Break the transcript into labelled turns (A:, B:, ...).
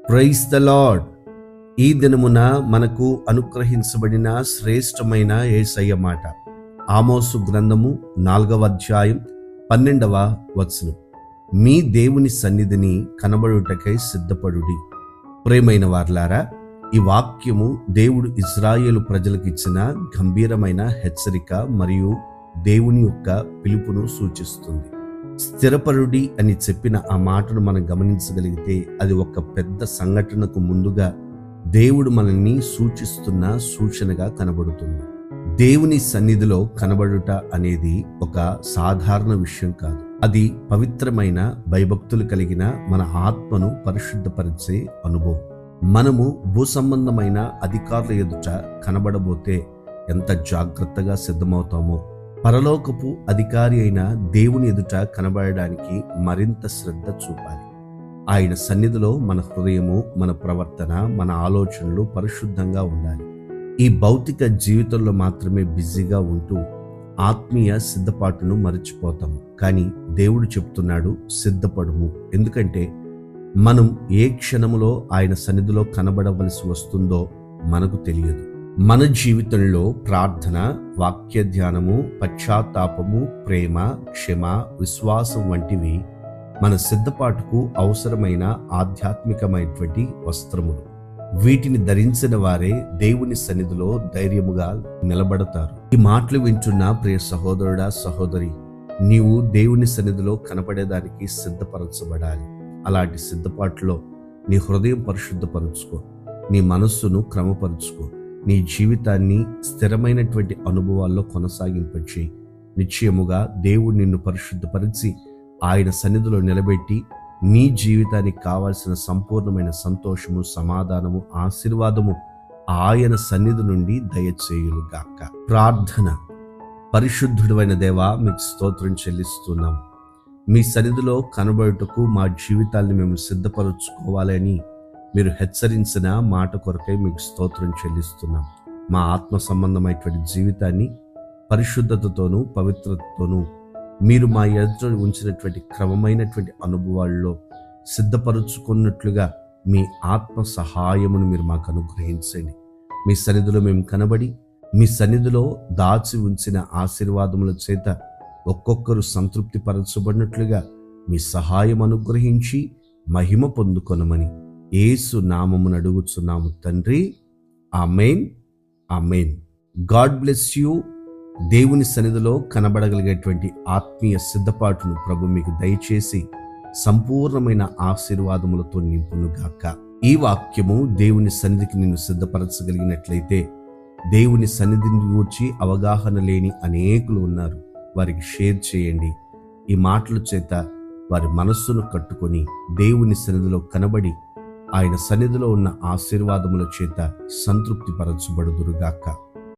A: Praise the lord. ఈ దినమున మనకు అనుగ్రహించబడిన శ్రేష్టమైన యేసయ్య మాట ఆమోసు గ్రంథము 4వ అధ్యాయం 12వ వచనం. మీ దేవుని సన్నిధిని కనబడుటకై సిద్ధపడుడి. ప్రేమైన వార్లారా, ఈ వాక్యము దేవుడు ఇజ్రాయేలు ప్రజలకు ఇచ్చిన గంభీరమైన హెచ్చరిక మరియు దేవుని యొక్క పిలుపును సూచిస్తుంది. స్థిరపరుడి అని చెప్పిన ఆ మాటను మనం గమనించగలిగితే అది ఒక పెద్ద సంఘటనకు ముందుగా దేవుడు మనల్ని సూచిస్తున్న సూచనగా కనబడుతుంది. దేవుని సన్నిధిలో కనబడుట అనేది ఒక సాధారణ విషయం కాదు. అది పవిత్రమైన భయభక్తులు కలిగిన మన ఆత్మను పరిశుద్ధపరిచే అనుభవం. మనము భూసంబంధమైన అధికారుల ఎదుట కనబడబోతే ఎంత జాగ్రత్తగా సిద్ధమవుతామో, పరలోకపు అధికారి అయిన దేవుని ఎదుట కనబడడానికి మరింత శ్రద్ధ చూపాలి. ఆయన సన్నిధిలో మన హృదయము, మన ప్రవర్తన, మన ఆలోచనలు పరిశుద్ధంగా ఉండాలి. ఈ భౌతిక జీవితంలో మాత్రమే బిజీగా ఉంటూ ఆత్మీయ సిద్ధపాటును మరచిపోతాము. కానీ దేవుడు చెప్తున్నాడు, సిద్ధపడుము. ఎందుకంటే మనం ఏ క్షణములో ఆయన సన్నిధిలో కనబడవలసి వస్తుందో మనకు తెలియదు. మన జీవితంలో ప్రార్థన, వాక్య ధ్యానము, పశ్చాత్తాపము, ప్రేమ, క్షమ, విశ్వాసం వంటివి మన సిద్ధపాటుకు అవసరమైన ఆధ్యాత్మికమైనటువంటి వస్త్రములు. వీటిని ధరించిన వారే దేవుని సన్నిధిలో ధైర్యముగా నిలబడతారు. ఈ మాటలు వింటున్న ప్రియ సహోదరుడా, సహోదరి, నీవు దేవుని సన్నిధిలో కనపడేదానికి సిద్ధపరచబడాలి. అలాంటి సిద్ధపాటులో నీ హృదయం పరిశుద్ధపరుచుకో, నీ మనస్సును క్రమపరుచుకో, నీ జీవితాన్ని స్థిరమైనటువంటి అనుభవాల్లో కొనసాగింపచేయి. నిశ్చయముగా దేవుడు నిన్ను పరిశుద్ధపరిచి ఆయన సన్నిధిలో నిలబెట్టి నీ జీవితానికి కావాల్సిన సంపూర్ణమైన సంతోషము, సమాధానము, ఆశీర్వాదము ఆయన సన్నిధి నుండి దయచేయునుగాక. ప్రార్థన. పరిశుద్ధుడైన దేవా, మీకు స్తోత్రం చెల్లిస్తున్నాం. మీ సన్నిధిలో కనబడుటకు మా జీవితాన్ని మేము సిద్ధపరచుకోవాలని మీరు హెచ్చరించిన మాట కొరకై మీకు స్తోత్రం చెల్లిస్తున్నాం. మా ఆత్మ సంబంధమైనటువంటి జీవితాన్ని పరిశుద్ధతతోనూ పవిత్రతతోనూ మీరు మా ఎదుట ఉంచినటువంటి క్రమమైనటువంటి అనుభవాల్లో సిద్ధపరుచుకున్నట్లుగా మీ ఆత్మ సహాయమును మీరు మాకు అనుగ్రహించండి. మీ సన్నిధిలో మేము కనబడి మీ సన్నిధిలో దాచి ఉంచిన ఆశీర్వాదముల చేత ఒక్కొక్కరు సంతృప్తి పరచబడినట్లుగా మీ సహాయం అనుగ్రహించి మహిమ పొందుకొనమని యేసు నామమున అడుగుచున్నాము తండ్రి. ఆమేన్, ఆమేన్. God bless you. దేవుని సన్నిధిలో కనబడగలిగేటువంటి ఆత్మీయ సిద్ధపాటును ప్రభు మీకు దయచేసి సంపూర్ణమైన ఆశీర్వాదములతో నింపునుగాక. ఈ వాక్యము దేవుని సన్నిధికి నిన్ను సిద్ధపరచగలిగినట్లయితే, దేవుని సన్నిధిని గూర్చి అవగాహన లేని అనేకులు ఉన్నారు, వారికి షేర్ చేయండి. ఈ మాటల చేత వారి మనస్సును కట్టుకొని దేవుని సన్నిధిలో కనబడి ఆయన సన్నిధిలో ఉన్న ఆశీర్వాదముల చేత సంతృప్తి పరచబడుదురుగాక.